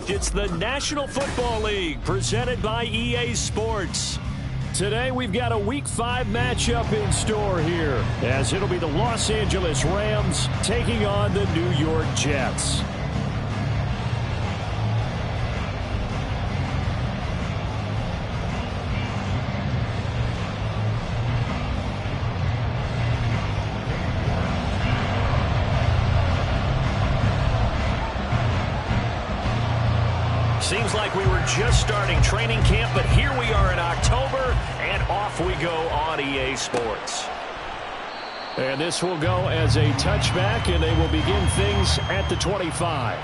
It's the National Football League presented by EA Sports. Today we've got a Week 5 matchup in store here, as it'll be the Los Angeles Rams taking on the New York Jets. Seems like we were just starting training camp, but here we are in October, and off we go on EA Sports. And this will go as a touchback, and they will begin things at the 25.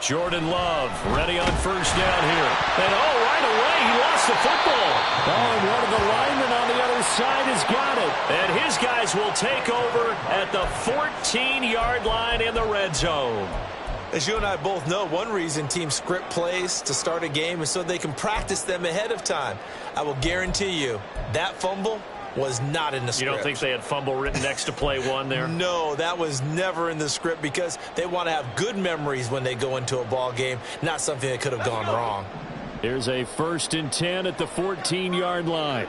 Jordan Love ready on first down here. And right away he lost the football. And one of the linemen on the other side has got it. And his guys will take over at the 14-yard line in the red zone. As you and I both know, one reason teams script plays to start a game is so they can practice them ahead of time. I will guarantee you that fumble was not in the script. You don't think they had fumble written next to play one there? No, that was never in the script because they want to have good memories when they go into a ball game, not something that could have gone wrong. Here's a 1st and 10 at the 14-yard line.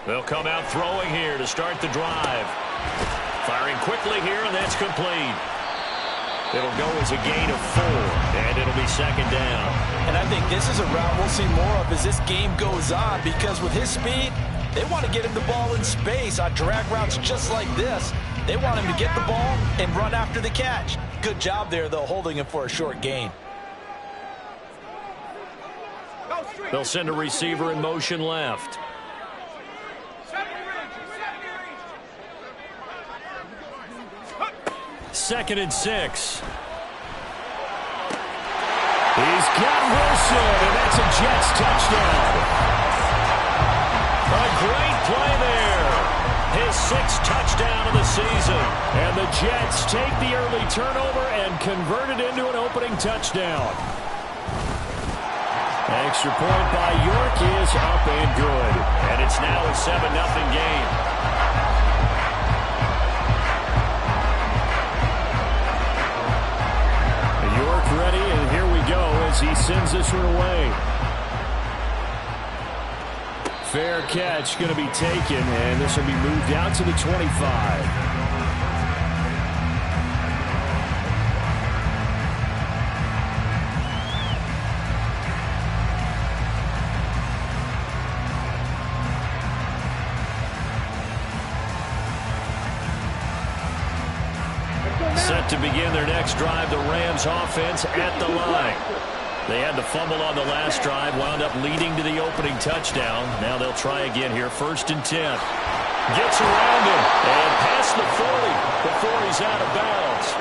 They'll come out throwing here to start the drive. Firing quickly here, and that's complete. It'll go as a gain of 4, and it'll be 2nd down. And I think this is a route we'll see more of as this game goes on, because with his speed, they want to get him the ball in space on drag routes just like this. They want him to get the ball and run after the catch. Good job there, though, holding him for a short gain. They'll send a receiver in motion left. Second and 6. He's got Wilson, and that's a Jets touchdown. A great play there. His 6th touchdown of the season. And the Jets take the early turnover and convert it into an opening touchdown. Extra point by York is up and good. And it's now a 7-0 game. York ready, and here we go as he sends this one away. Fair catch going to be taken, and this will be moved out to the 25. Set to begin their next drive, the Rams offense at the line. They had the fumble on the last drive, wound up leading to the opening touchdown. Now they'll try again here, 1st and 10. Gets around him and past the 40 before he's out of bounds.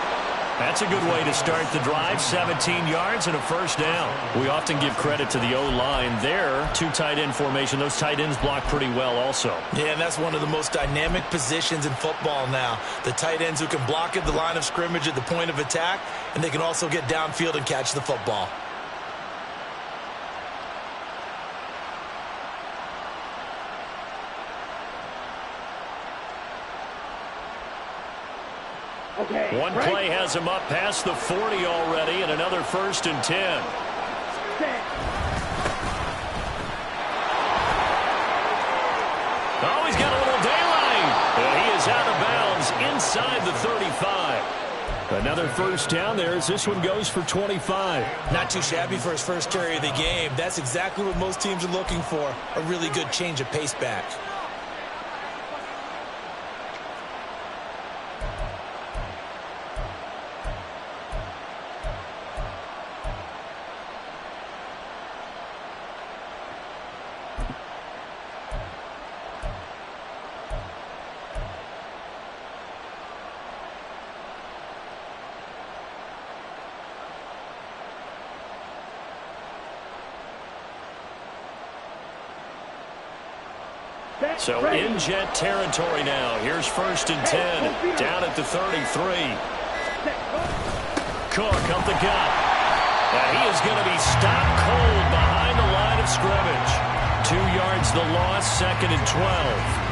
That's a good way to start the drive, 17 yards and a 1st down. We often give credit to the O-line there. 2 tight end formation. Those tight ends block pretty well also. Yeah, and that's one of the most dynamic positions in football now. The tight ends who can block at the line of scrimmage at the point of attack, and they can also get downfield and catch the football. One play has him up past the 40 already, and another 1st and 10. Oh, he's got a little daylight. And he is out of bounds inside the 35. Another 1st down there as this one goes for 25. Not too shabby for his first carry of the game. That's exactly what most teams are looking for, a really good change of pace back. So in Jet territory now. Here's 1st and 10. Down at the 33. Cook up the gut. And he is going to be stopped cold behind the line of scrimmage. 2 yards the loss, 2nd and 12.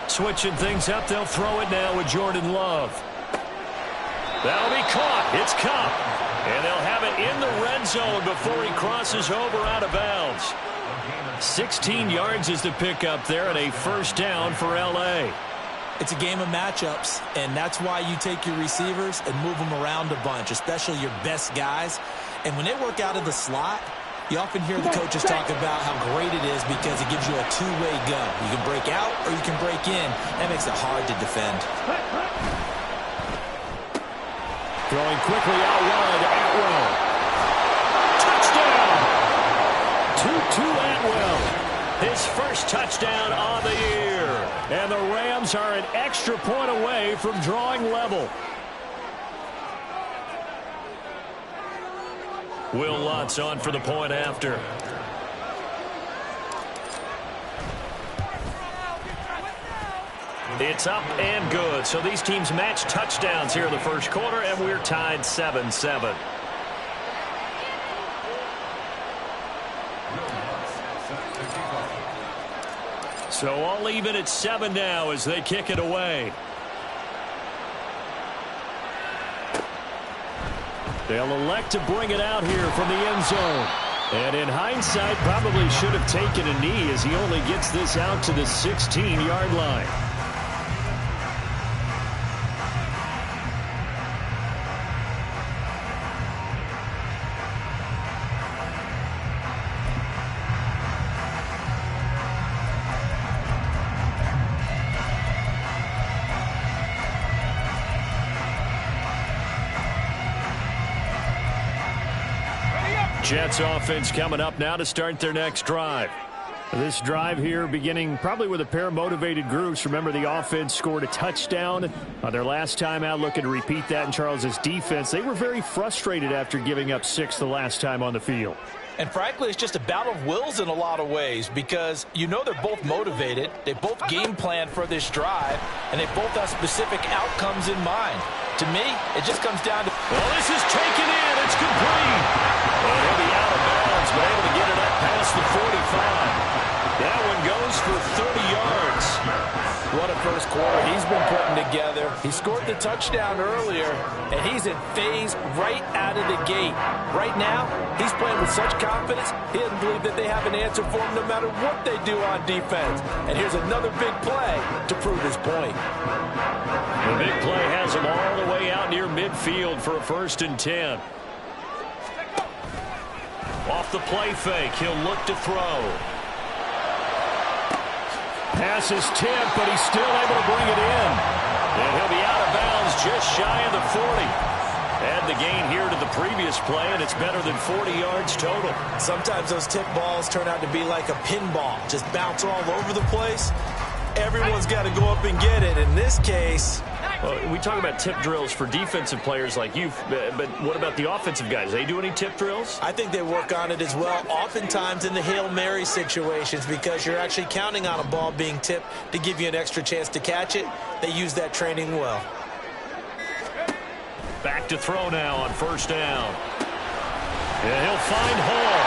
Switching things up, they'll throw it now with Jordan Love. That'll be caught. It's Kupp. And they'll have it in the red zone before he crosses over out of bounds. 16 yards is the pickup there and a 1st down for L.A. It's a game of matchups, and that's why you take your receivers and move them around a bunch, especially your best guys. And when they work out of the slot, you often hear the coaches talk about how great it is because it gives you a two-way go. You can break out or you can break in. That makes it hard to defend. Throwing quickly out wide, Atwell. Touchdown! 2-2 Atwell. His 1st touchdown on the year. And the Rams are an extra point away from drawing level. Will Lutz on for the point after. It's up and good. So these teams match touchdowns here in the 1st quarter, and we're tied 7-7. So all even at 7 now as they kick it away. They'll elect to bring it out here from the end zone. And in hindsight, probably should have taken a knee as he only gets this out to the 16-yard line. Jets offense coming up now to start their next drive. This drive here beginning probably with a pair of motivated groups. Remember, the offense scored a touchdown on their last time out, looking to repeat that in Charles's defense. They were very frustrated after giving up 6 the last time on the field. And frankly, it's just a battle of wills in a lot of ways because you know they're both motivated. They both game plan for this drive, and they both have specific outcomes in mind. To me, it just comes down to... Well, this is taken in. It's complete. And he'll be out of bounds, but able to get it up past the 45. That one goes for 30 yards. What a 1st quarter he's been putting together. He scored the touchdown earlier, and he's in phase right out of the gate. Right now, he's playing with such confidence, he doesn't believe that they have an answer for him no matter what they do on defense. And here's another big play to prove his point. The big play has him all the way out near midfield for a 1st and 10. Off the play fake, he'll look to throw. Pass is tipped, but he's still able to bring it in. And he'll be out of bounds just shy of the 40. Add the gain here to the previous play, and it's better than 40 yards total. Sometimes those tip balls turn out to be like a pinball, just bounce all over the place. Everyone's got to go up and get it. In this case... Well, we talk about tip drills for defensive players like you, but what about the offensive guys? They do any tip drills? I think they work on it as well, oftentimes in the Hail Mary situations, because you're actually counting on a ball being tipped to give you an extra chance to catch it. They use that training well. Back to throw now on 1st down. And he'll find Hall.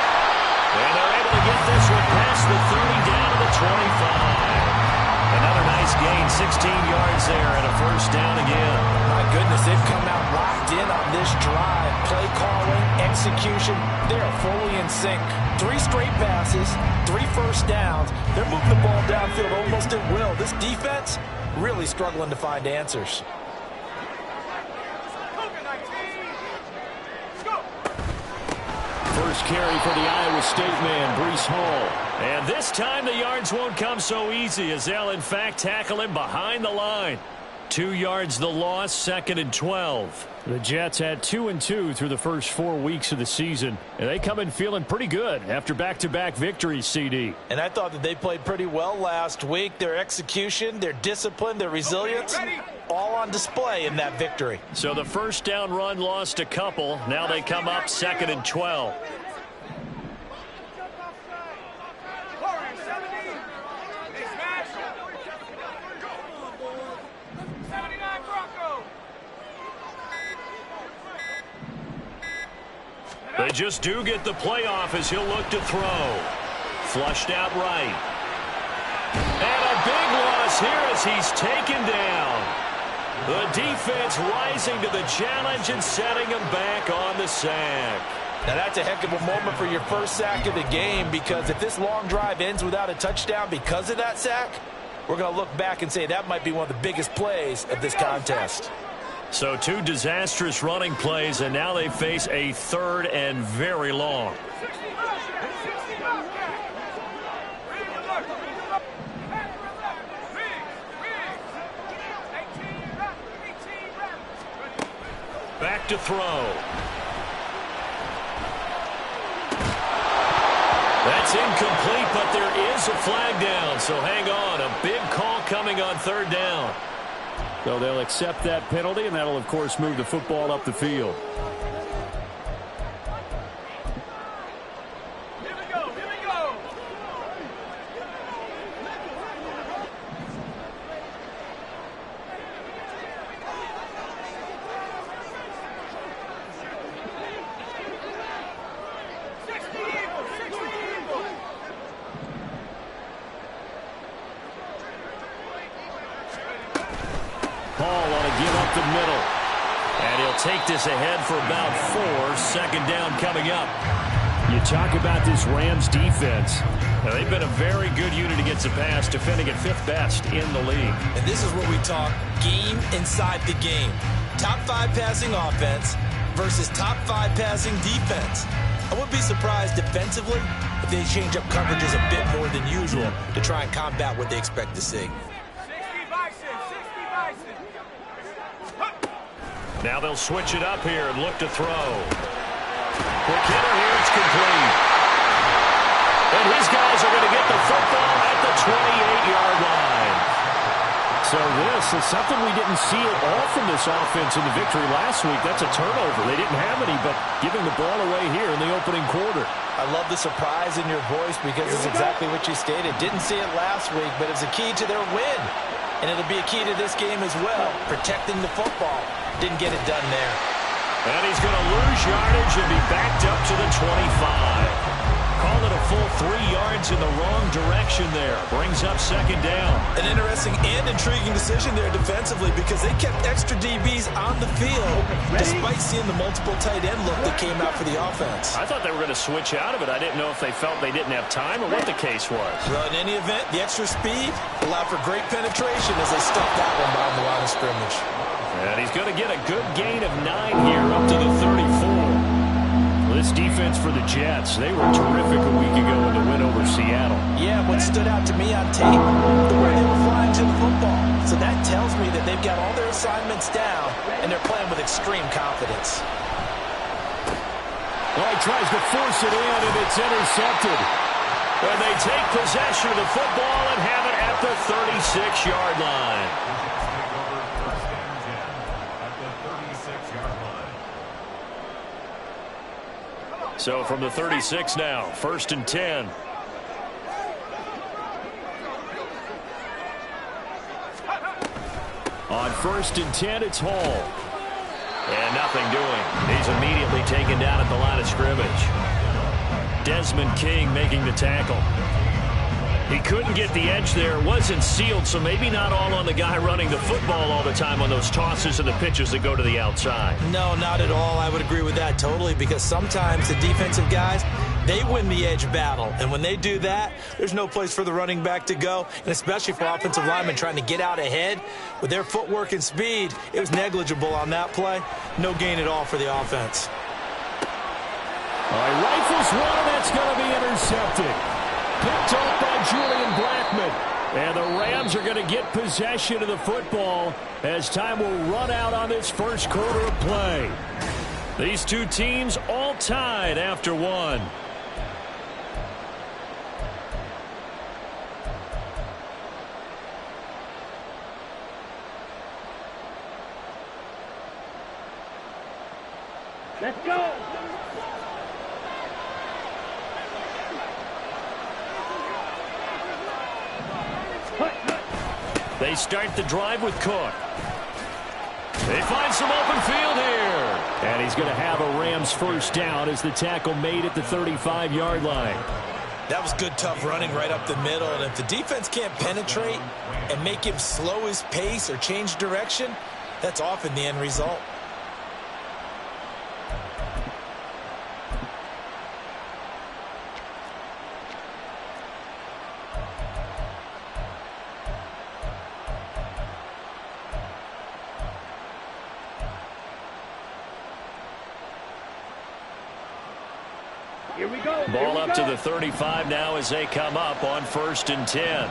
And they're able to get this one past the 30 down to the 25. Another nice gain, 16 yards there, and a 1st down again. My goodness, they've come out locked in on this drive. Play calling, execution, they are fully in sync. 3 straight passes, 3 1st downs. They're moving the ball downfield almost at will. This defense really struggling to find answers. first carry for the Iowa State man, Breece Hall. And this time the yards won't come so easy as they'll, in fact, tackle him behind the line. 2 yards the loss, 2nd and 12. The Jets had 2-2 through the first 4 weeks of the season, and they come in feeling pretty good after back-to-back victories, CD. And I thought that they played pretty well last week. Their execution, their discipline, their resilience, all on display in that victory. So the first down run lost a couple. Now they come up 2nd and 12. They just do get the playoff as he'll look to throw. Flushed out right. And a big loss here as he's taken down. The defense rising to the challenge and setting him back on the sack. Now that's a heck of a moment for your first sack of the game, because if this long drive ends without a touchdown because of that sack, we're going to look back and say that might be one of the biggest plays of this contest. So 2 disastrous running plays, and now they face a 3rd and very long. Back to throw. That's incomplete, but there is a flag down, so hang on. A big call coming on 3rd down. So they'll accept that penalty, and that'll, of course, move the football up the field. Here we go, here we go. Paul on a give up the middle. And he'll take this ahead for about 4. 2nd down coming up. You talk about this Rams defense. Now, they've been a very good unit against the pass, defending at 5th best in the league. And this is where we talk game inside the game. Top 5 passing offense versus top 5 passing defense. I wouldn't be surprised defensively if they change up coverages a bit more than usual to try and combat what they expect to see. Now they'll switch it up here and look to throw. McKinnon here, it's complete. And his guys are going to get the football at the 28-yard line. So this is something we didn't see at all from this offense in the victory last week. That's a turnover. They didn't have any, but giving the ball away here in the opening quarter. I love the surprise in your voice because it's exactly what you stated. Didn't see it last week, but it's a key to their win. And it'll be a key to this game as well, protecting the football. Didn't get it done there. And he's going to lose yardage and be backed up to the 25. Call it a full 3 yards in the wrong direction there. Brings up 2nd down. An interesting and intriguing decision there defensively, because they kept extra DBs on the field despite seeing the multiple tight end look that came out for the offense. I thought they were going to switch out of it. I didn't know if they felt they didn't have time or what the case was. Well, in any event, the extra speed allowed for great penetration as they stuffed that one behind the line of scrimmage. And he's going to get a good gain of 9 here up to the 34. This defense for the Jets, they were terrific a week ago in the win over Seattle. Yeah, what stood out to me on tape, the way they were flying to the football. So that tells me that they've got all their assignments down, and they're playing with extreme confidence. Well, he tries to force it in, and it's intercepted. And they take possession of the football and have it at the 36-yard line. So from the 36 now, 1st and 10. On 1st and 10, it's Hall. And nothing doing. He's immediately taken down at the line of scrimmage. Desmond King making the tackle. He couldn't get the edge there. It wasn't sealed, so maybe not all on the guy running the football all the time on those tosses and the pitches that go to the outside. No, not at all. I would agree with that totally, because sometimes the defensive guys, they win the edge battle. And when they do that, there's no place for the running back to go, and especially for offensive linemen trying to get out ahead. With their footwork and speed, it was negligible on that play. No gain at all for the offense. Rifles one, and that's going to be intercepted. Picked off by Julian Blackmon. And the Rams are going to get possession of the football as time will run out on this first quarter of play. These two teams all tied after one. Let's go. They start the drive with Cook. They find some open field here. And he's going to have a Rams first down as the tackle made at the 35-yard line. That was good, tough running right up the middle. And if the defense can't penetrate and make him slow his pace or change direction, that's often the end result. Here we go. Ball up to the 35 now as they come up on 1st and 10.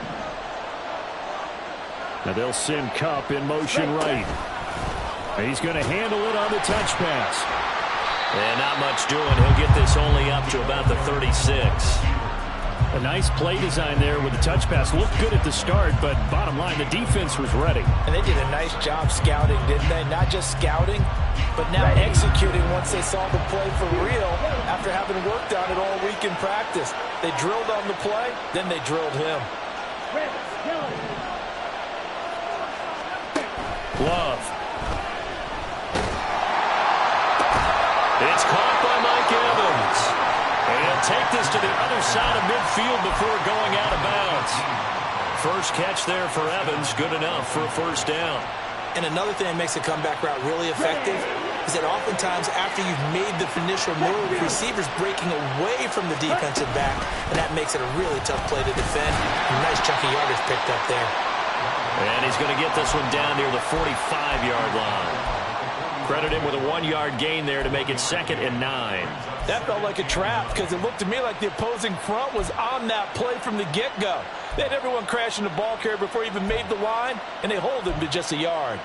Now they'll send Kupp in motion right. He's going to handle it on the touch pass. And not much doing. He'll get this only up to about the 36. A nice play design there with the touch pass. Looked good at the start, but bottom line, the defense was ready. And they did a nice job scouting, didn't they? Not just scouting, but now executing once they saw the play for real after having worked on it all week in practice. They drilled on the play, then they drilled him. Love. It's caught by Mike Evans. And he'll take this to the other side of midfield before going out of bounds. First catch there for Evans, good enough for a first down. And another thing that makes a comeback route really effective is that oftentimes after you've made the initial move, receivers breaking away from the defensive back, and that makes it a really tough play to defend. A nice chunk of yardage picked up there. And he's going to get this one down near the 45-yard line. Credit him with a 1-yard gain there to make it 2nd and 9. That felt like a trap because it looked to me like the opposing front was on that play from the get-go. They had everyone crashing the ball carrier before he even made the line, and they hold him to just a yard.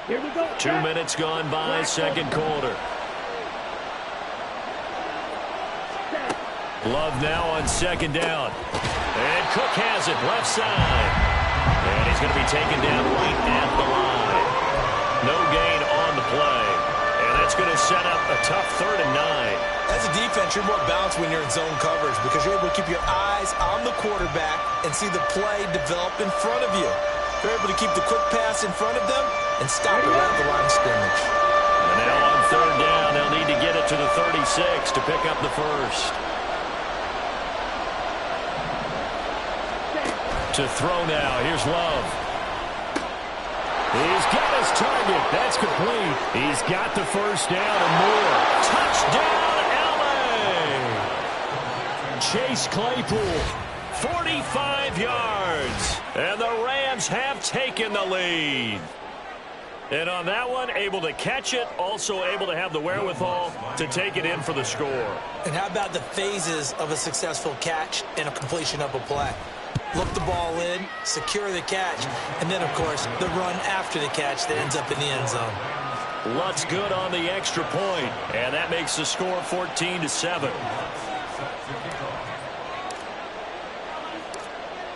Here we go. 2 minutes gone by, second quarter. Love now on 2nd down. And Cook has it left side. And he's going to be taken down right at the line. No gain on the play. And that's going to set up a tough 3rd and 9. As a defense, you're more balanced when you're in zone coverage because you're able to keep your eyes on the quarterback and see the play develop in front of you. You're able to keep the quick pass in front of them and stop it right at the line of scrimmage. And now on 3rd down, they'll need to get it to the 36 to pick up the first. To throw now. Here's Love. He's got his target. That's complete. He's got the first down and more. Touchdown, LA! Chase Claypool. 45 yards. And the Rams have taken the lead. And on that one, able to catch it, also able to have the wherewithal to take it in for the score. And how about the phases of a successful catch and a completion of a play? Look the ball in, secure the catch, and then, of course, the run after the catch that ends up in the end zone. Lutz good on the extra point, and that makes the score 14-7.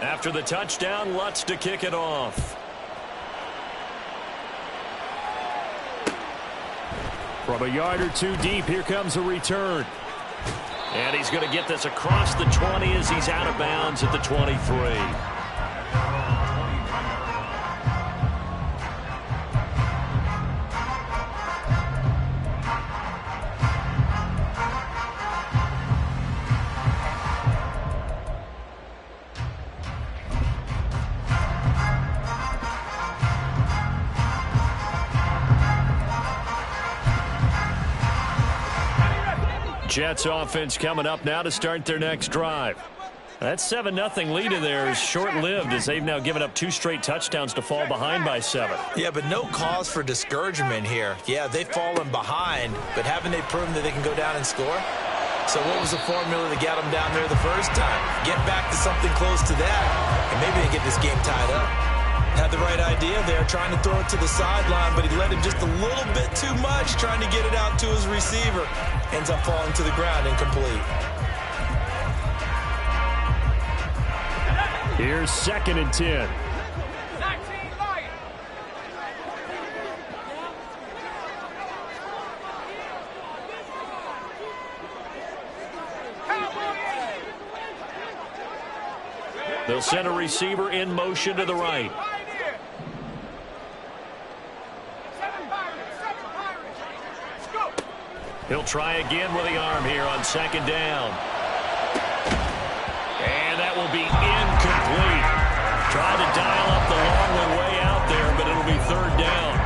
After the touchdown, Lutz to kick it off. From a yard or two deep, here comes a return. And he's going to get this across the 20 as he's out of bounds at the 23. Jets offense coming up now to start their next drive. That 7-0 lead in there is short-lived as they've now given up 2 straight touchdowns to fall behind by 7. Yeah, but no cause for discouragement here. Yeah, they've fallen behind, but haven't they proven that they can go down and score? So what was the formula that got them down there the first time? Get back to something close to that, and maybe they get this game tied up. Had the right idea there, trying to throw it to the sideline, but he let him just a little bit too much, trying to get it out to his receiver. Ends up falling to the ground, incomplete. Here's 2nd and 10. They'll send a receiver in motion to the right. He'll try again with the arm here on 2nd down. And that will be incomplete. Tried to dial up the long way out there, but it'll be 3rd down.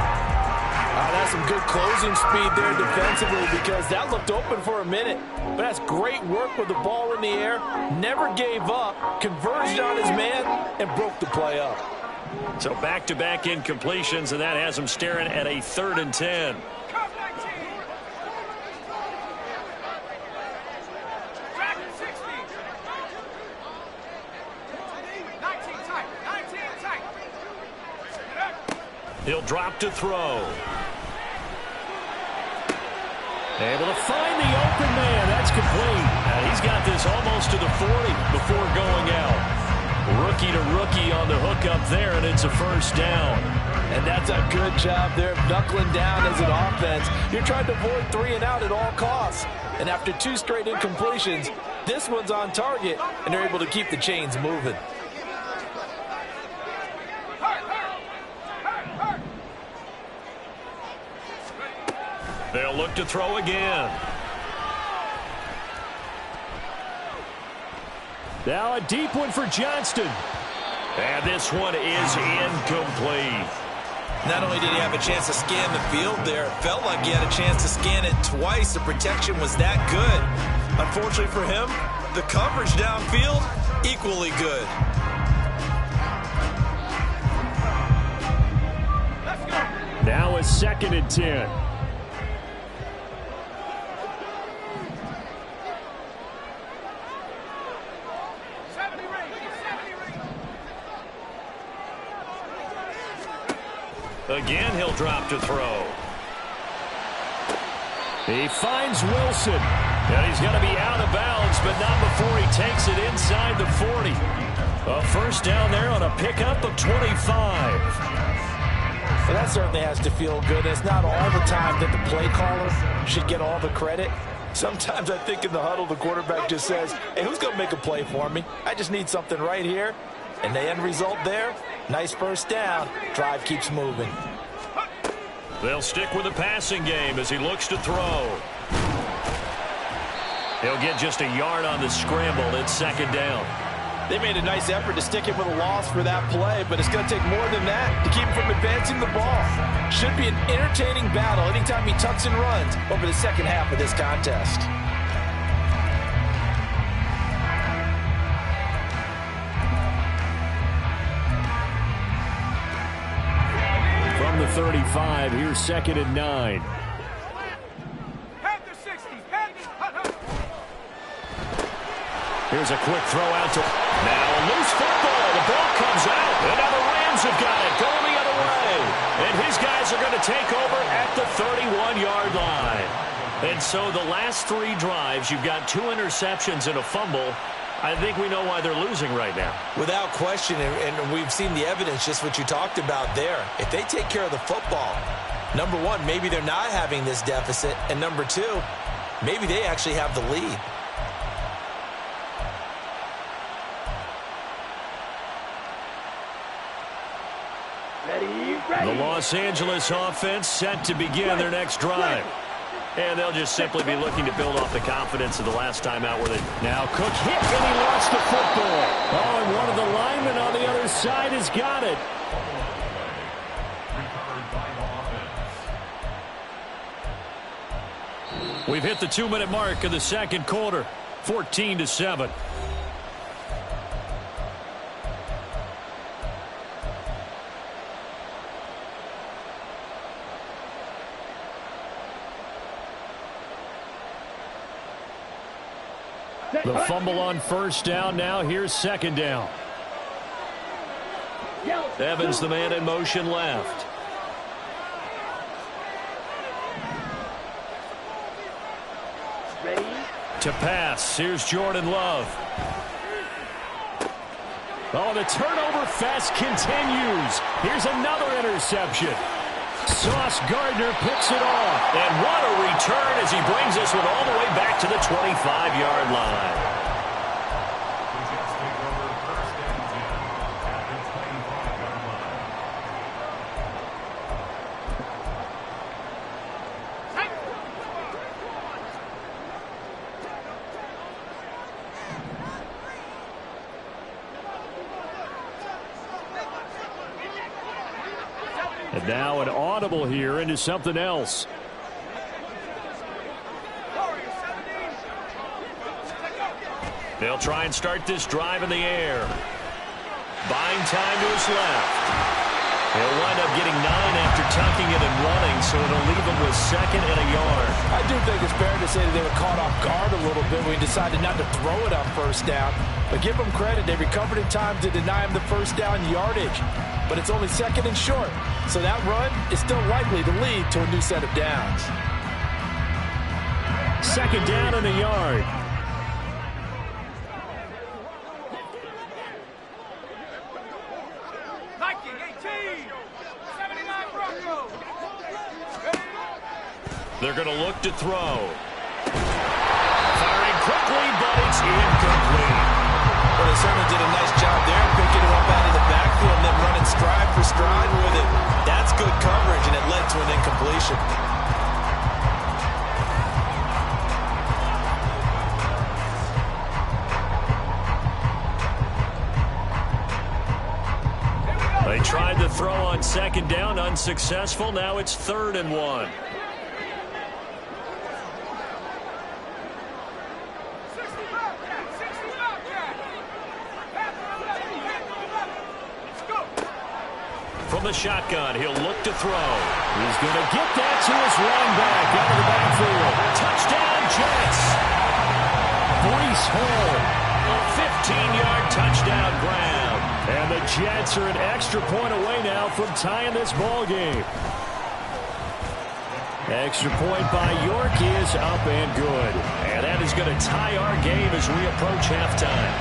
That's some good closing speed there defensively because that looked open for a minute. But that's great work with the ball in the air. Never gave up, converged on his man, and broke the play up. So back-to-back incompletions, and that has him staring at a 3rd and 10. He'll drop to throw. Able to find the open man. That's complete. He's got this almost to the 40 before going out. Rookie to rookie on the hookup there, and it's a 1st down. And that's a good job there of knuckling down as an offense. You're trying to avoid 3 and out at all costs. And after 2 straight incompletions, this one's on target, and they're able to keep the chains moving. They'll look to throw again. Now a deep one for Johnston. And this one is incomplete. Not only did he have a chance to scan the field there, it felt like he had a chance to scan it twice. The protection was that good. Unfortunately for him, the coverage downfield, equally good. Now a 2nd and 10. Again, he'll drop to throw. He finds Wilson. And he's going to be out of bounds, but not before he takes it inside the 40. A 1st down there on a pickup of 25. Well, that certainly has to feel good. It's not all the time that the play caller should get all the credit. Sometimes I think in the huddle, the quarterback just says, hey, who's going to make a play for me? I just need something right here. And the end result there, nice 1st down. Drive keeps moving. They'll stick with the passing game as he looks to throw. He'll get just a yard on the scramble. It's 2nd down. They made a nice effort to stick him with a loss for that play, but it's going to take more than that to keep him from advancing the ball. Should be an entertaining battle anytime he tucks and runs over the 2nd half of this contest. From the 35, here's 2nd and 9. Here's a quick throw out to... Now a loose football. The ball comes out. And now the Rams have got it. Going the other way. And his guys are going to take over at the 31-yard line. And so the last 3 drives, you've got 2 interceptions and a fumble. I think we know why they're losing right now. Without question, and we've seen the evidence, just what you talked about there. If they take care of the football, number 1, maybe they're not having this deficit. And number 2, maybe they actually have the lead. The Los Angeles offense set to begin their next drive. And they'll just simply be looking to build off the confidence of the last time out where they... Now Cook hit and he lost the football. Oh, and one of the linemen on the other side has got it. We've hit the 2-minute mark of the 2nd quarter. 14-7. The fumble on first down. Now here's second down. Evans, the man in motion left. Ready? To pass. Here's Jordan Love. Oh, the turnover fest continues. Here's another interception. Sauce Gardner picks it off. And what a return as he brings this one all the way back to the 25-yard line. And now an audible here into something else. They'll try and start this drive in the air. Buying time to his left. He'll wind up getting 9 after tucking it and running, so it'll leave him with 2nd and a yard. I do think it's fair to say that they were caught off guard a little bit when he decided not to throw it on first down. But give them credit, they recovered in time to deny him the first down yardage. But it's only 2nd and short, so that run is still likely to lead to a new set of downs. 2nd down and a yard. They're going to look to throw. Firing quickly, but it's incomplete. Well, they certainly did a nice job there, picking him up out of the backfield and then running stride for stride with it. That's good coverage, and it led to an incompletion. They tried to throw on 2nd down, unsuccessful. Now it's 3rd and 1. From the shotgun, he'll look to throw. He's going to get that to his running back out of the backfield. Touchdown, Jets. Breece Hall. A 15-yard touchdown grab. And the Jets are an extra point away now from tying this ball game. Extra point by York is up and good. And that is going to tie our game as we approach halftime.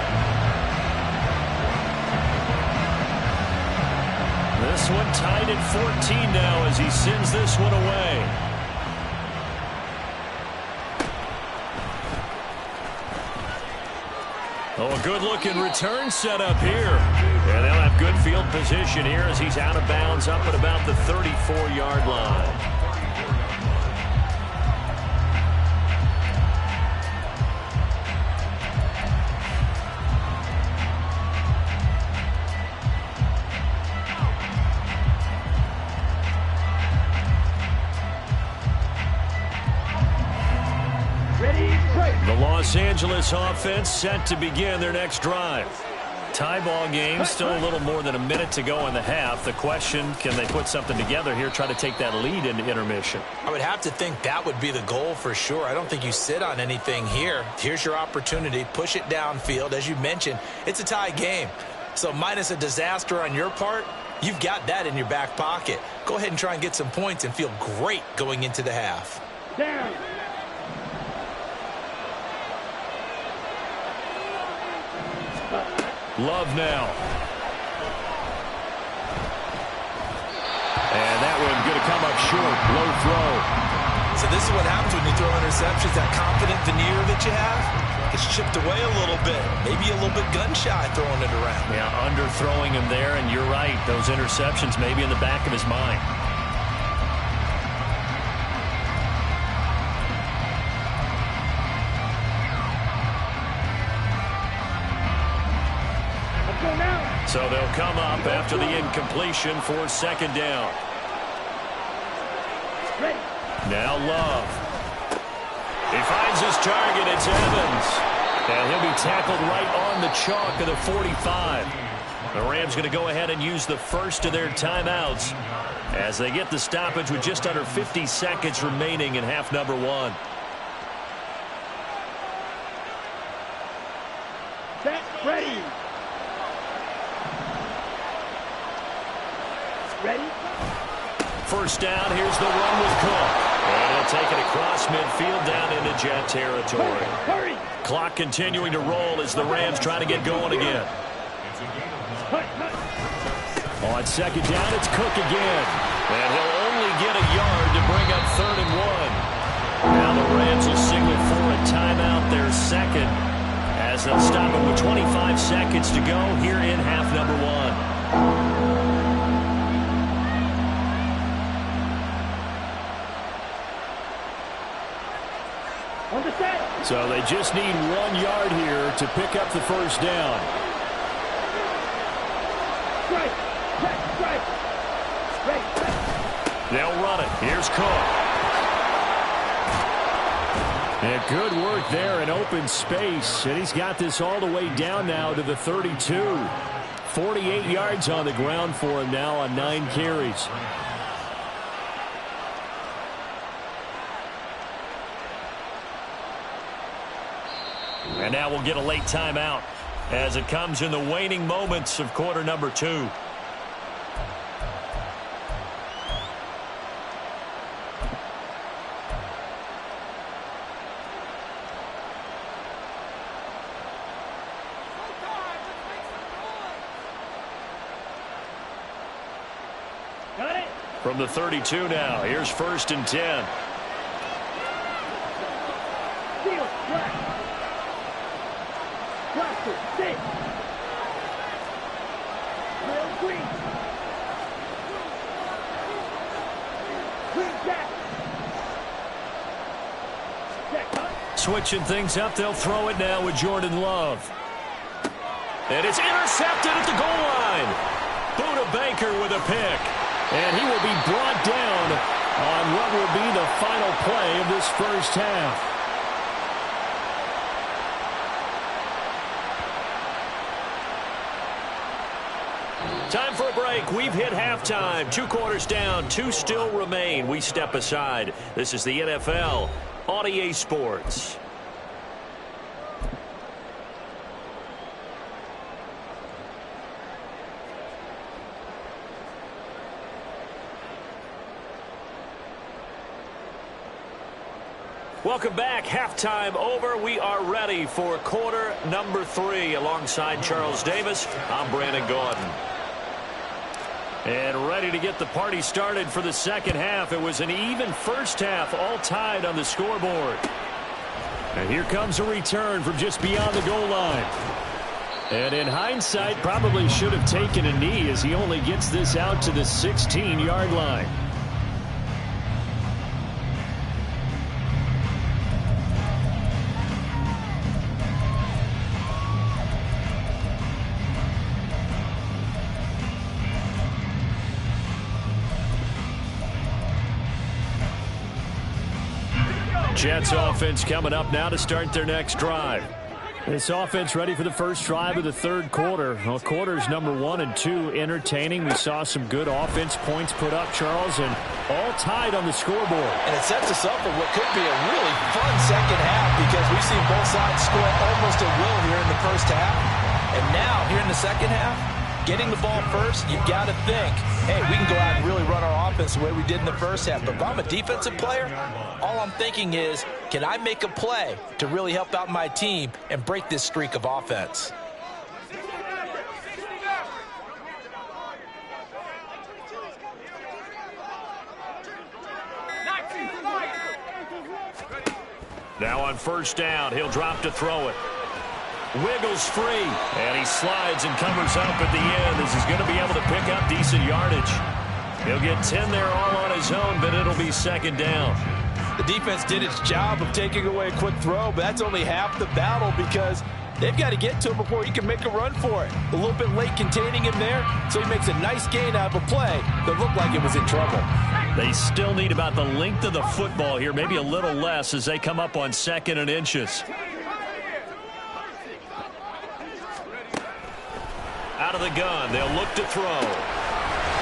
This one tied at 14 now as he sends this one away. Oh, a good-looking return set up here. And they'll have good field position here as he's out of bounds up at about the 34-yard line. The Los Angeles offense set to begin their next drive. Tie ball game, still a little more than a minute to go in the half. The question, can they put something together here, try to take that lead into intermission? I would have to think that would be the goal for sure. I don't think you sit on anything here. Here's your opportunity. Push it downfield. As you mentioned, it's a tie game. So minus a disaster on your part, you've got that in your back pocket. Go ahead and try and get some points and feel great going into the half. Down. Love now. And that one going to come up short. Low throw. So this is what happens when you throw interceptions. That confident veneer that you have gets chipped away a little bit. Maybe a little bit gun-shy throwing it around. Yeah, underthrowing him there, and you're right. Those interceptions may be in the back of his mind. So they'll come up after the incompletion for 2nd down. Now Love. He finds his target. It's Evans. And he'll be tackled right on the chalk of the 45. The Rams going to go ahead and use the first of their timeouts as they get the stoppage with just under 50 seconds remaining in half number 1. first down. Here's the run with Cook. And he'll take it across midfield down into Jet territory. Hurry! Clock continuing to roll as the Rams trying to get going again. On second down, it's Cook again. And he'll only get a yard to bring up 3rd and 1. Now the Rams will signal for a timeout, their second, as they'll stop it with 25 seconds to go here in half number 1. So they just need 1 yard here to pick up the first down. Strike! Strike! They'll run it. Here's Cook. And good work there in open space. And he's got this all the way down now to the 32. 48 yards on the ground for him now on 9 carries. And now we'll get a late timeout as it comes in the waning moments of quarter number 2. Got it! From the 32 now, here's 1st and 10. Steal! Black! Blaster! Six! Real green! Green jack! Jack, cut! Switching things up, they'll throw it now with Jordan Love. And it's intercepted at the goal line. Buda Baker with a pick. And he will be brought down on what will be the final play of this first half. Time for a break. We've hit halftime. 2 quarters down. 2 still remain. We step aside. This is the NFL on EA Sports. Welcome back. Halftime over. We are ready for quarter number 3. Alongside Charles Davis, I'm Brandon Gaudin. And ready to get the party started for the second half. It was an even first half, all tied on the scoreboard. And here comes a return from just beyond the goal line. And in hindsight, probably should have taken a knee as he only gets this out to the 16-yard line. Jets offense coming up now to start their next drive. This offense ready for the first drive of the third quarter. Well, quarters number 1 and 2 entertaining. We saw some good offense points put up, Charles, and all tied on the scoreboard. And it sets us up for what could be a really fun second half because we've seen both sides score almost at will here in the first half. And now, here in the second half, getting the ball first, you've got to think, hey, we can go out and really run our offense the way we did in the first half. But if I'm a defensive player, all I'm thinking is, can I make a play to really help out my team and break this streak of offense? Now on first down, he'll drop to throw it. Wiggles free, and he slides and covers up at the end as he's going to be able to pick up decent yardage. He'll get 10 there all on his own, but it'll be second down. The defense did its job of taking away a quick throw, but that's only half the battle because they've got to get to him before he can make a run for it. A little bit late containing him there, so he makes a nice gain out of a play that looked like it was in trouble. They still need about the length of the football here, maybe a little less as they come up on 2nd and inches. Out of the gun, they'll look to throw.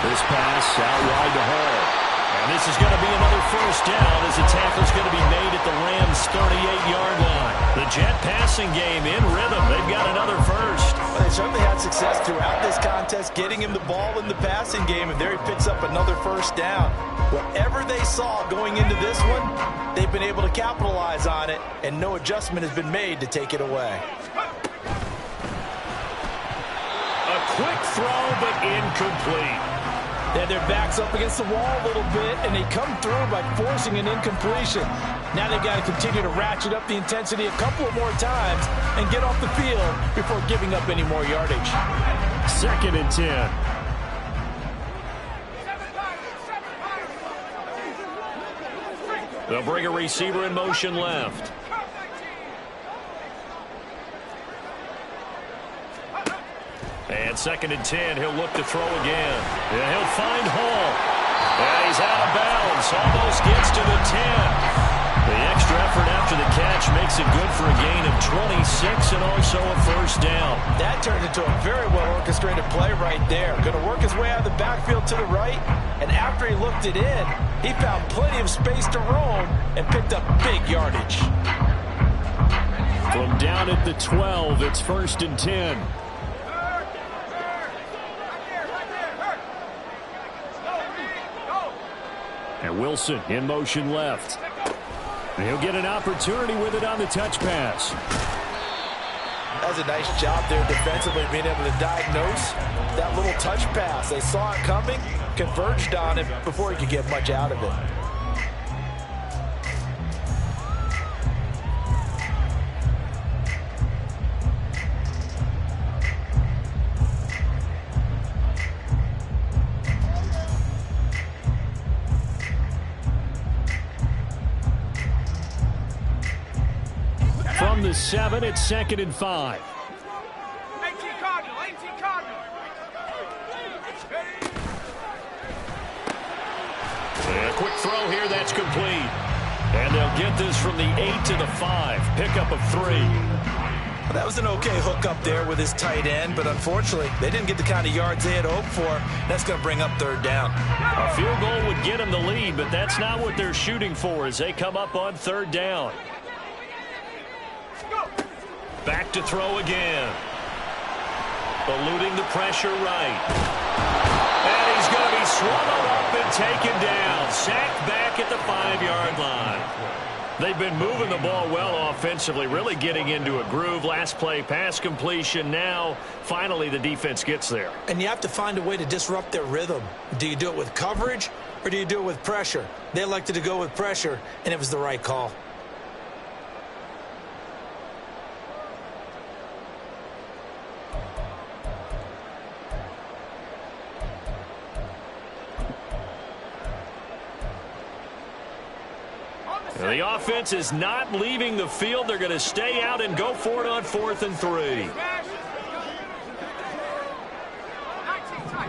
This pass out wide to Hall. And this is going to be another first down as the tackle's going to be made at the Rams' 38-yard line. The Jet passing game in rhythm. They've got another first. Well, they certainly had success throughout this contest, getting him the ball in the passing game, and there he picks up another first down. Whatever they saw going into this one, they've been able to capitalize on it, and no adjustment has been made to take it away. A quick throw, but incomplete. They had their backs up against the wall a little bit, and they come through by forcing an incompletion. Now they've got to continue to ratchet up the intensity a couple of more times and get off the field before giving up any more yardage. 2nd and 10. They'll bring a receiver in motion left. And 2nd and 10, he'll look to throw again. And he'll find Hall. And he's out of bounds. Almost gets to the 10. The extra effort after the catch makes it good for a gain of 26 and also a first down. That turned into a very well-orchestrated play right there. Going to work his way out of the backfield to the right, and after he looked it in, he found plenty of space to roam and picked up big yardage. From down at the 12, it's 1st and 10. And Wilson in motion left. And he'll get an opportunity with it on the touch pass. That's a nice job there defensively, being able to diagnose that little touch pass. They saw it coming, converged on it before he could get much out of it. From the 7, it's 2nd and 5. 18 Cardinal, 18 Cardinal. And a quick throw here, that's complete. And they'll get this from the 8 to the 5. Pickup of 3. Well, that was an okay hook up there with his tight end, but unfortunately, they didn't get the kind of yards they had hoped for. That's going to bring up 3rd down. A field goal would get them the lead, but that's not what they're shooting for as they come up on 3rd down. Back to throw again. Eluding the pressure right. And he's going to be swallowed up and taken down. Sacked back at the 5-yard line. They've been moving the ball well offensively, really getting into a groove. Last play, pass completion. Now, finally, the defense gets there. And you have to find a way to disrupt their rhythm. Do you do it with coverage or do you do it with pressure? They elected to go with pressure, and it was the right call. The offense is not leaving the field. They're going to stay out and go for it on 4th and 3. 19 tight.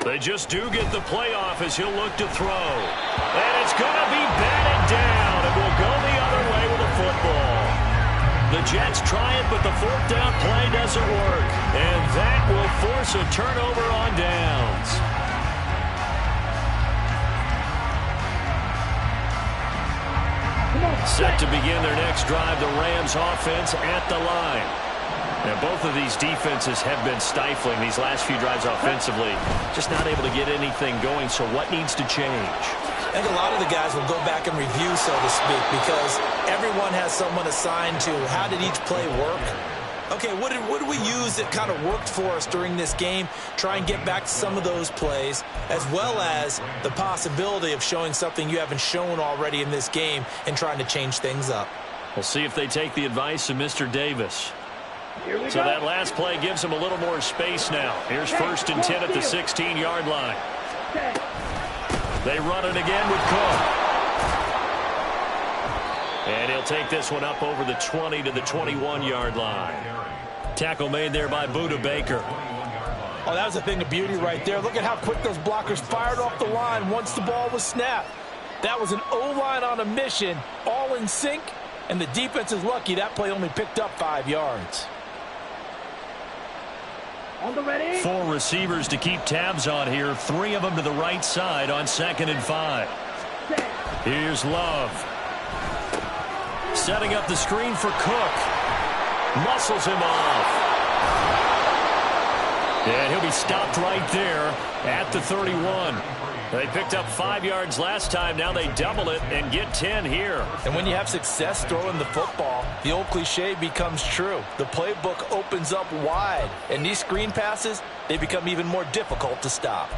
They just do get the playoff as he'll look to throw. And it's going to be batted down. It will go the other way with the football. The Jets try it, but the 4th down play doesn't work. And that will force a turnover on downs. Set to begin their next drive, the Rams offense at the line. And both of these defenses have been stifling these last few drives offensively. Just not able to get anything going, so what needs to change? I think a lot of the guys will go back and review, so to speak, because everyone has someone assigned to how did each play work. Okay, what did we use that kind of worked for us during this game? Try and get back to some of those plays, as well as the possibility of showing something you haven't shown already in this game and trying to change things up. We'll see if they take the advice of Mr. Davis. So that last play gives him a little more space now. Here's 1st and 10 at the 16-yard line. They run it again with Cook. And he'll take this one up over the 20 to the 21-yard line. Tackle made there by Budda Baker. Oh, that was a thing of beauty right there. Look at how quick those blockers fired off the line once the ball was snapped. That was an O-line on a mission, all in sync, And the defense is lucky that play only picked up 5 yards. On the ready. 4 receivers to keep tabs on here. 3 of them to the right side on 2nd and 5. Here's Love. Setting up the screen for Cook. Muscles him off. And he'll be stopped right there at the 31. They picked up 5 yards last time. Now they double it and get 10 here. And when you have success throwing the football, the old cliche becomes true. The playbook opens up wide. And these screen passes, they become even more difficult to stop.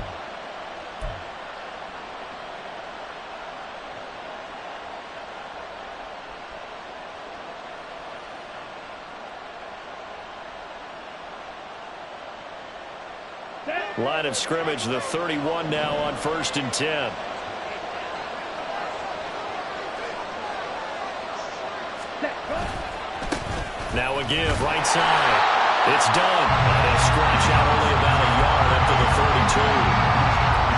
Line of scrimmage, the 31 now on 1st and 10. Now a give, right side. It's done. And a scratch out only about a yard up to the 32.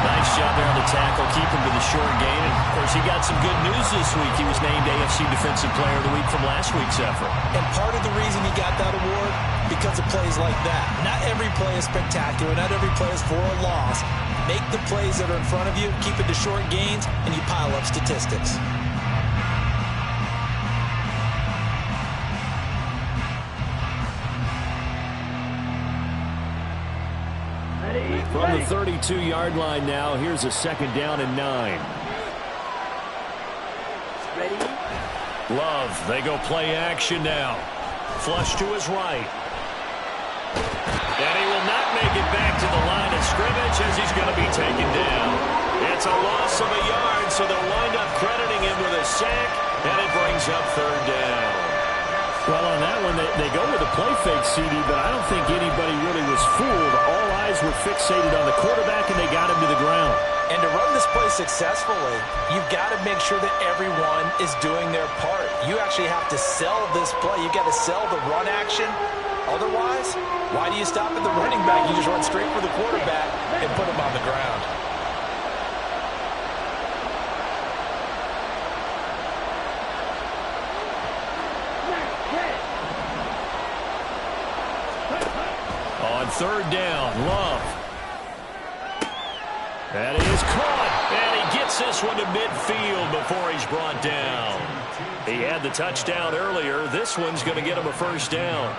Nice job there on the tackle, keep him to the short gain. And, of course, he got some good news this week. He was named AFC Defensive Player of the Week from last week's effort. And part of the reason he got that award, because of plays like that. Not every play is spectacular. Not every play is for a loss. Make the plays that are in front of you, keep it to short gains, and you pile up statistics. From the 32-yard line now, here's a 2nd down and 9. Love, they go play action now. Flush to his right. And he will not make it back to the line of scrimmage as he's going to be taken down. It's a loss of a yard, so they'll wind up crediting him with a sack, and it brings up 3rd down. Well, on that one, they go with a play fake, CD, but I don't think anybody really was fooled. All eyes were fixated on the quarterback, and they got him to the ground. And to run this play successfully, you've got to make sure that everyone is doing their part. You actually have to sell this play. You've got to sell the run action. Otherwise, why do you stop at the running back? You just run straight for the quarterback and put him on the ground. On 3rd down, Love. That is caught, and he gets this one to midfield before he's brought down. He had the touchdown earlier. This one's going to get him a 1st down.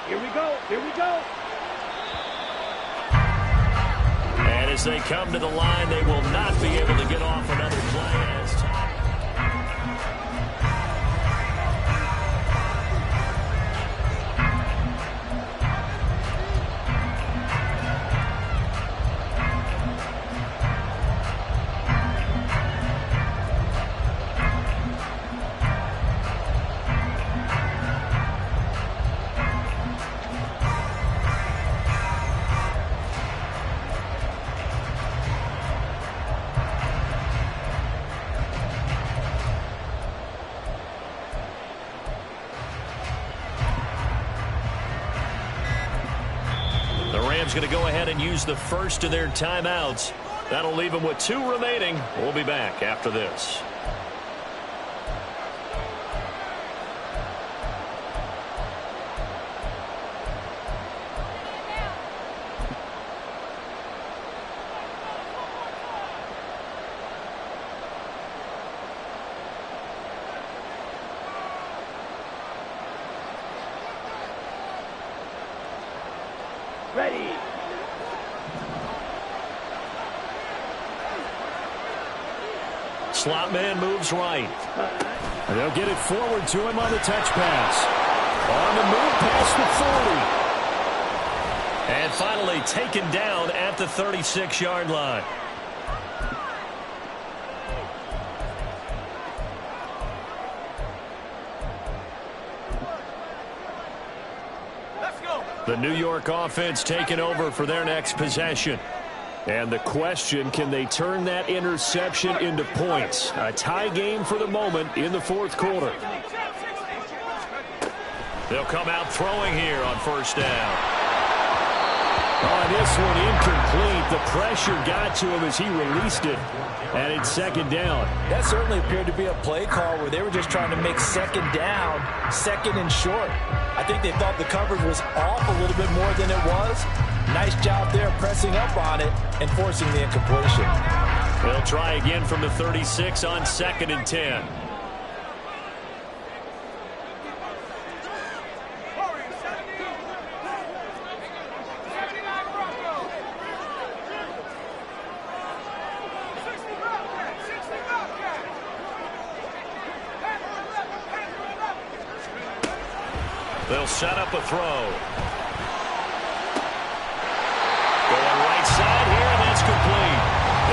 Here we go. Here we go. And as they come to the line, they will not be able to get off another play. Going to go ahead and use the first of their timeouts. That'll leave them with 2 remaining. We'll be back after this. Ready. Slot man moves right. They'll get it forward to him on the touch pass. On the move past the 40. And finally taken down at the 36-yard line. Let's go. The New York offense taking over for their next possession. And the question, can they turn that interception into points? A tie game for the moment in the 4th quarter. They'll come out throwing here on 1st down. Oh, this one incomplete. The pressure got to him as he released it. And it's second down. That certainly appeared to be a play call where they were just trying to make second down, second and short. I think they thought the coverage was off a little bit more than it was. Nice job there pressing up on it and forcing the incompletion. They'll try again from the 36 on 2nd and 10. They'll set up a throw. Going right side here, and that's complete.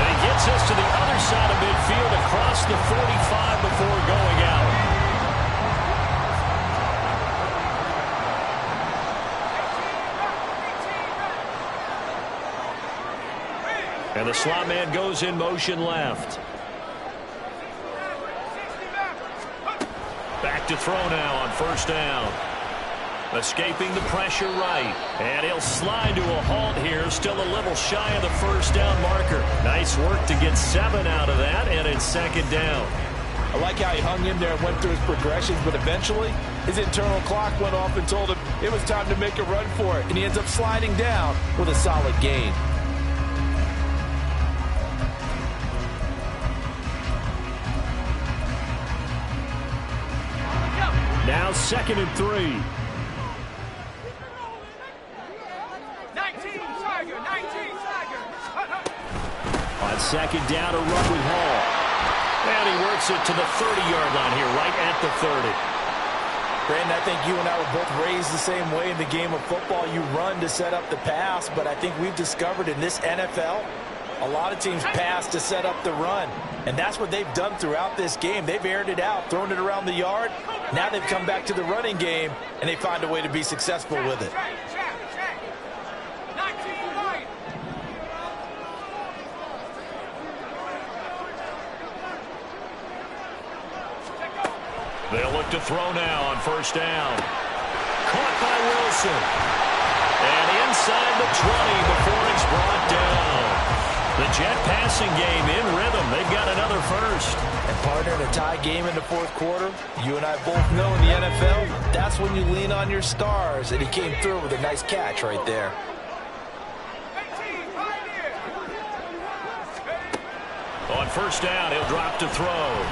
And he gets us to the other side of midfield across the 45 before going out. And the slot man goes in motion left. Back to throw now on 1st down. Escaping the pressure right. And he'll slide to a halt here. Still a little shy of the 1st down marker. Nice work to get 7 out of that, and it's 2nd down. I like how he hung in there and went through his progressions, but eventually his internal clock went off and told him it was time to make a run for it, and he ends up sliding down with a solid gain. Now 2nd and 3. On 2nd down, a run with Hall. And he works it to the 30-yard line here, right at the 30. Brandon, I think you and I were both raised the same way in the game of football. You run to set up the pass, but I think we've discovered in this NFL, a lot of teams pass to set up the run. And that's what they've done throughout this game. They've aired it out, thrown it around the yard. Now they've come back to the running game, and they find a way to be successful with it. They'll look to throw now on 1st down. Caught by Wilson. And inside the 20 before it's brought down. The Jet passing game in rhythm. They've got another first. And partner, in a tie game in the 4th quarter, you and I both know in the NFL, that's when you lean on your stars. And he came through with a nice catch right there. On 1st down, he'll drop to throw.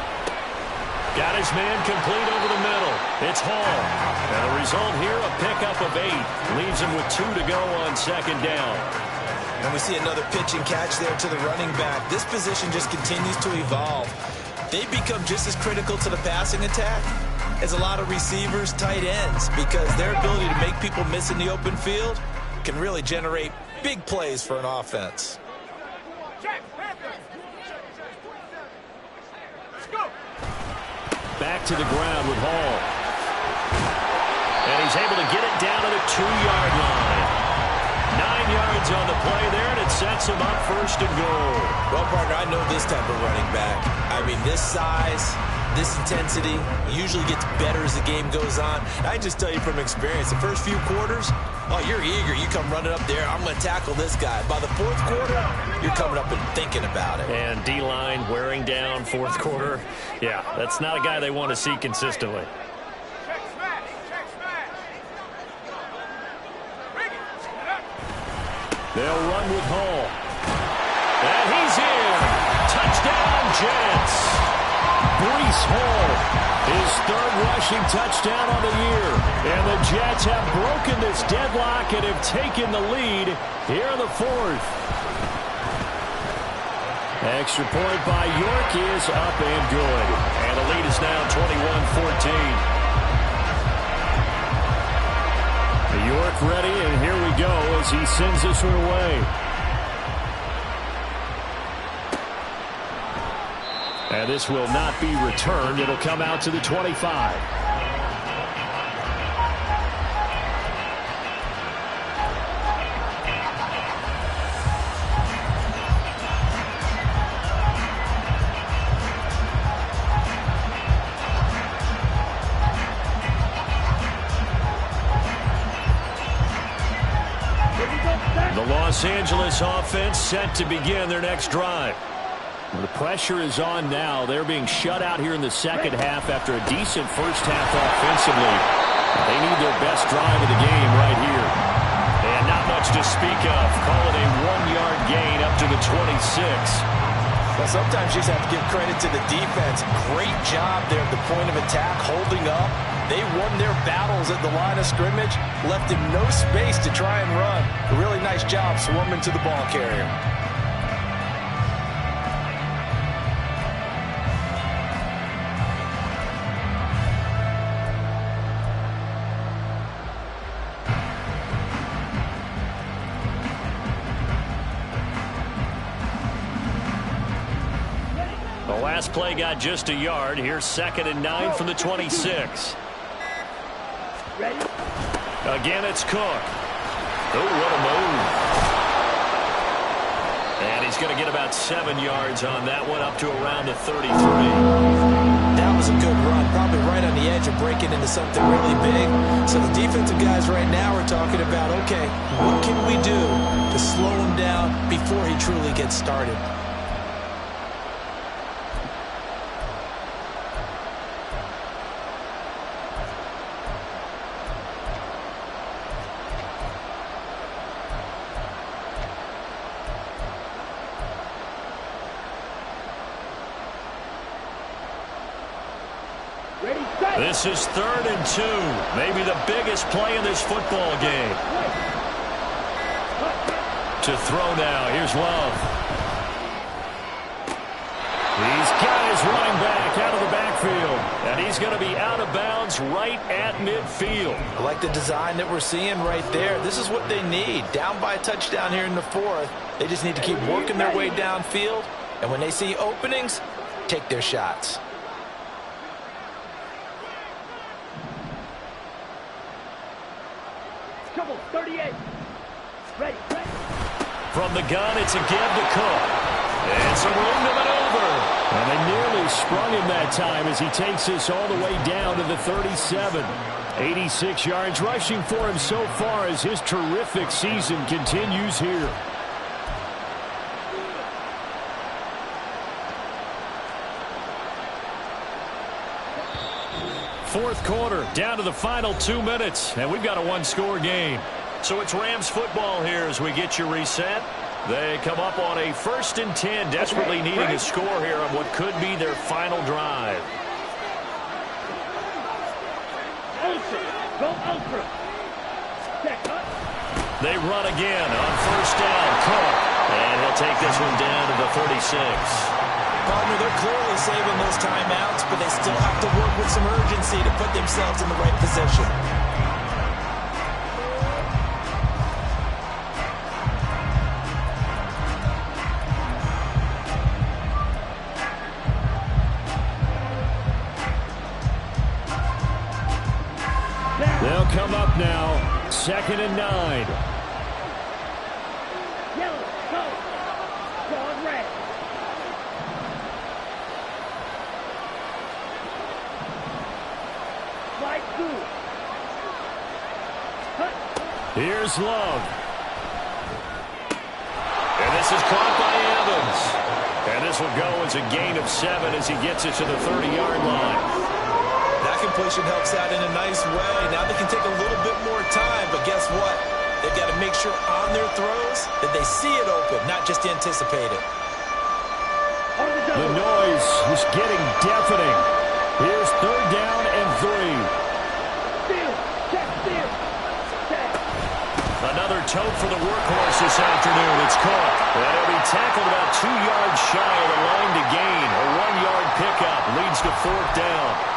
Got his man complete over the middle. It's Hall. And the result here, a pickup of 8. Leaves him with 2 to go on 2nd down. And we see another pitch and catch there to the running back. This position just continues to evolve. They become just as critical to the passing attack as a lot of receivers, tight ends, because their ability to make people miss in the open field can really generate big plays for an offense. Back to the ground with Hall. And he's able to get it down to the 2-yard line. 9 yards on the play there, and it sets him up 1st and goal. Well, partner, I know this type of running back. I mean, this size, this intensity usually gets better as the game goes on. I just tell you from experience, the first few quarters, oh, you're eager. You come running up there. I'm going to tackle this guy. By the 4th quarter, you're coming up and thinking about it. And D-line wearing down 4th quarter. Yeah, that's not a guy they want to see consistently. They'll run with Hall. And he's in. Touchdown, Jets. Breece Hall, his 3rd rushing touchdown on the year. And the Jets have broken this deadlock and have taken the lead here in the 4th. Extra point by York is up and good. And the lead is now 21-14. York ready, and here we go as he sends this one away. And this will not be returned. It'll come out to the 25. Los Angeles offense set to begin their next drive. Well, the pressure is on now. They're being shut out here in the second half after a decent first half offensively. They need their best drive of the game right here. And not much to speak of. Call it a 1-yard gain up to the 26. Well, sometimes you just have to give credit to the defense. Great job there at the point of attack, holding up. They won their battles at the line of scrimmage, left him no space to try and run. A really nice job swarming to the ball carrier. The last play got just a yard. Here's 2nd and 9 from the 26. Ready? Again, it's Cook. Oh, what a move. And he's going to get about 7 yards on that one, up to around the 33. That was a good run, probably right on the edge of breaking into something really big. So the defensive guys right now are talking about, okay, what can we do to slow him down before he truly gets started? This is 3rd and 2. Maybe the biggest play in this football game. To throw now. Here's Love. He's got his running back out of the backfield. And he's going to be out of bounds right at midfield. I like the design that we're seeing right there. This is what they need. Down by a touchdown here in the 4th. They just need to keep working their way downfield. And when they see openings, take their shots. Trouble, 38. Ready. From the gun, it's a give to Cook. And some room to maneuver. And they nearly sprung him that time as he takes this all the way down to the 37. 86 yards rushing for him so far as his terrific season continues here. Fourth quarter, down to the final 2 minutes, and we've got a one-score game. So it's Rams football here as we get you reset. They come up on a 1st and 10, desperately needing a score here on what could be their final drive. Ultra. Go ultra. They run again on 1st down. Cook. And he'll take this one down to the 36. Partner, they're clearly saving those timeouts, but they still have to work with some urgency to put themselves in the right position. They'll come up now, 2nd and 9. Yellow, go. Going red. Right through. Here's Love. And this is caught by Evans. And this will go as a gain of 7 as he gets it to the 30-yard line. That completion helps out in a nice way. Now they can take a little bit more time, but guess what? They've got to make sure on their throws that they see it open, not just anticipate it. The noise is getting deafening. Here's 3rd down and 3. Another tote for the workhorse this afternoon. It's Cook. And he'll be tackled about 2 yards shy of the line to gain. A 1-yard pickup leads to 4th down.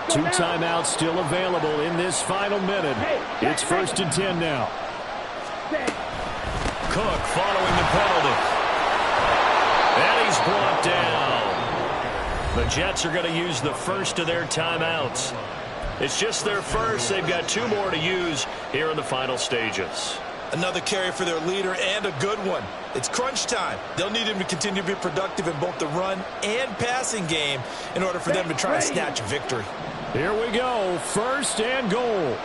Two timeouts still available in this final minute. It's 1st and 10 now. Cook following the penalty. And he's brought down. The Jets are going to use the first of their timeouts. It's just their first. They've got 2 more to use here in the final stages. Another carry for their leader and a good one. It's crunch time. They'll need him to continue to be productive in both the run and passing game in order for them to try and snatch a victory. Here we go. First and goal.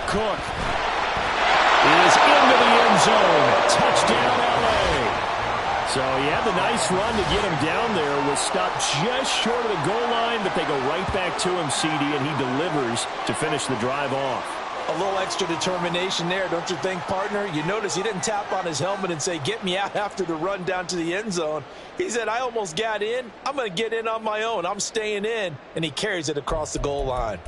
Cook is into the end zone. Touchdown, L.A. So he had the nice run to get him down there. Was stopped just short of the goal line, but they go right back to him, CD, and he delivers to finish the drive off. A little extra determination there, don't you think, partner? You notice he didn't tap on his helmet and say, get me out after the run down to the end zone. He said, I almost got in. I'm going to get in on my own. I'm staying in. And he carries it across the goal line.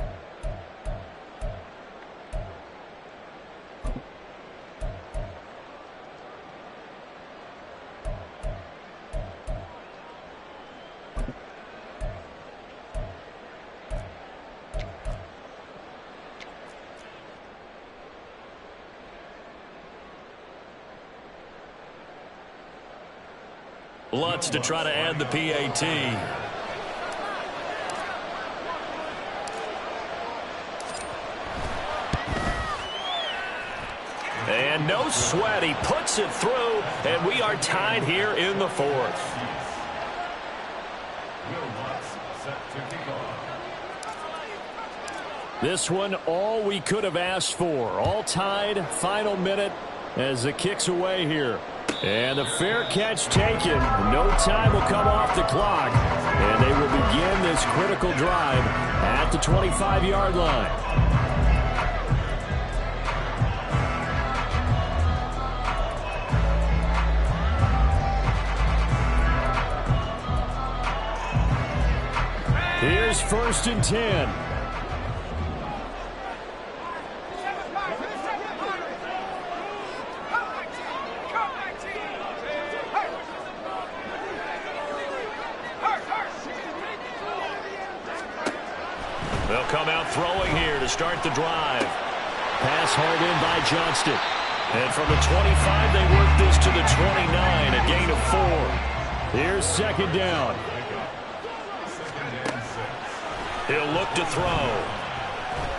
Lutz to try to add the PAT. And no sweat. He puts it through, and we are tied here in the fourth. This one, all we could have asked for. All tied, final minute as it kicks away here. And the fair catch taken. No time will come off the clock. And they will begin this critical drive at the 25-yard line. Here's first and 10. They'll come out throwing here to start the drive. Pass hauled in by Johnston. And from the 25, they work this to the 29, a gain of 4. Here's second down. He'll look to throw.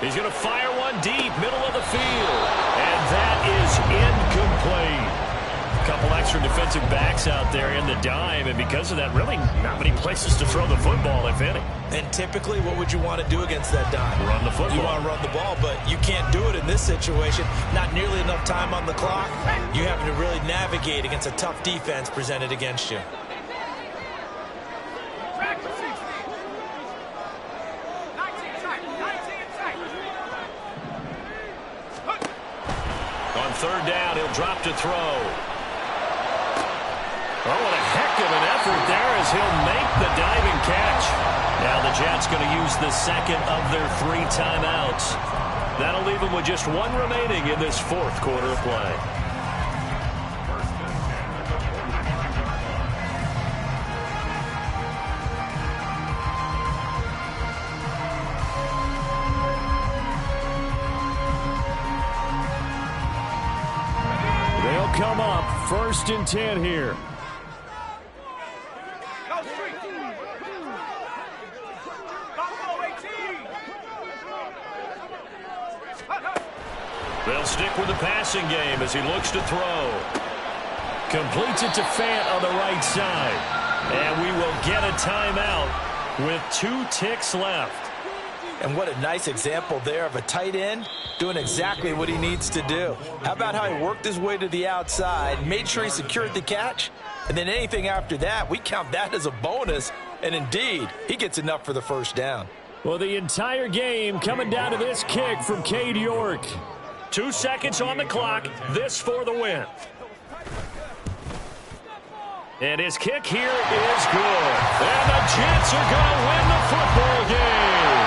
He's going to fire one deep, middle of the field. And that is incomplete. A couple extra defensive backs out there in the dime, and because of that, really not many places to throw the football, if any. And typically, what would you want to do against that dime? Run the football. You want to run the ball, but you can't do it in this situation. Not nearly enough time on the clock. You having to really navigate against a tough defense presented against you. On third down, he'll drop to throw. Oh, what a heck of an effort there as he'll make the diving catch. Now the Jets going to use the second of their 3 timeouts. That'll leave them with just 1 remaining in this fourth quarter of play. They'll come up first and 10 here. They'll stick with the passing game as he looks to throw. Completes it to Fant on the right side. And we will get a timeout with 2 ticks left. And what a nice example there of a tight end doing exactly what he needs to do. How about how he worked his way to the outside, made sure he secured the catch, and then anything after that, we count that as a bonus. And indeed, he gets enough for the first down. Well, the entire game coming down to this kick from Cade York. 2 seconds on the clock. This for the win. And his kick here is good. And the Jets are going to win the football game.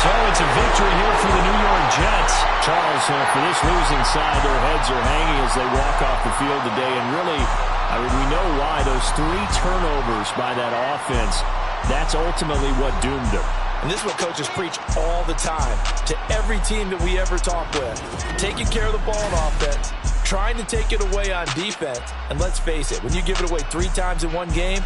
So it's a victory here for the New York Jets. Charles, for this losing side, their heads are hanging as they walk off the field today. And really, I mean, we know why. Those 3 turnovers by that offense, that's ultimately what doomed them. And this is what coaches preach all the time to every team that we ever talk with. Taking care of the ball on offense, trying to take it away on defense. And let's face it, when you give it away 3 times in one game,